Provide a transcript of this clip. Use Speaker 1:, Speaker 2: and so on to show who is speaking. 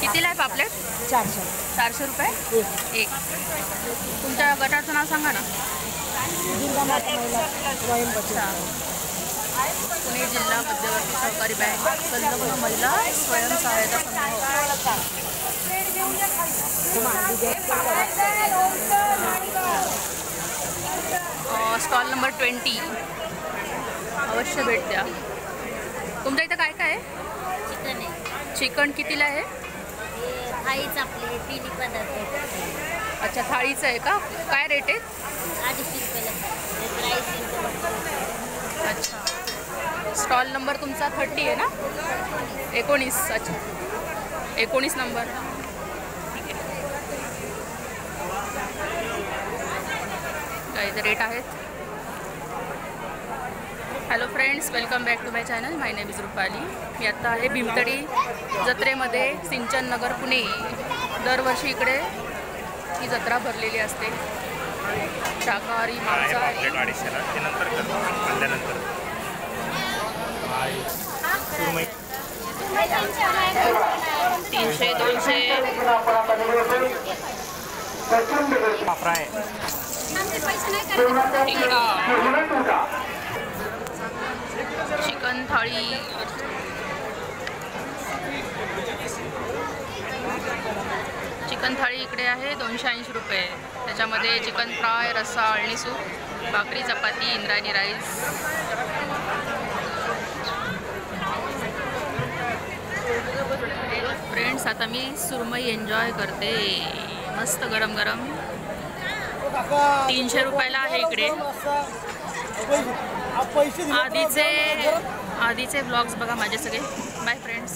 Speaker 1: कितीला आहे पापलेट?
Speaker 2: 400.
Speaker 1: 400 रुपये एक. तुमच्या गटाचं नाव सांगा ना.
Speaker 2: जिल्हा महिला स्वयं बचत.
Speaker 1: पुणे जिल्हा मध्यवर्ती सहकारी बँक संलग्न महिला स्वयंसहायता समूह. स्टॉल नंबर 20 अवश्य भेट द्या. तुमच्या इथं काय काय आहे?
Speaker 3: चिकन आहे.
Speaker 1: चिकन कितीला आहे?
Speaker 3: थाळीच आपले तिन्ही पदार्थ.
Speaker 1: अच्छा, थाळीचं आहे का? काय रेट आहे?
Speaker 3: 250 रुपयाला.
Speaker 1: अच्छा. स्टॉल नंबर तुमचा 30 आहे ना? 19. अच्छा, 19 नंबर. काय इथे रेट आहेत? Hello friends, welcome back to my channel. My name is Rupali. मी आत्ता आहे भीमतडी जत्रेमध्ये, सिंचन नगर पुणे. दरवर्षी इकडे ही जत्रा भरलेली असते. शाकाहारी मांसाहारी. 300 200 टिंगडा, चिकन थाळी, चिकन थाळी इकडे आहे 280 रुपये. त्याच्यामध्ये चिकन फ्राय, रस्सा, अळणी सूप, भाकरी, चपाती, इंद्रायणी राईस. फ्रेंड्स, आता मी सुरमई एन्जॉय करते. मस्त गरम गरम. 300 रुपयाला आहे इकडे. आधीचे ब्लॉग्स बघा माझे सगळे. Bye friends.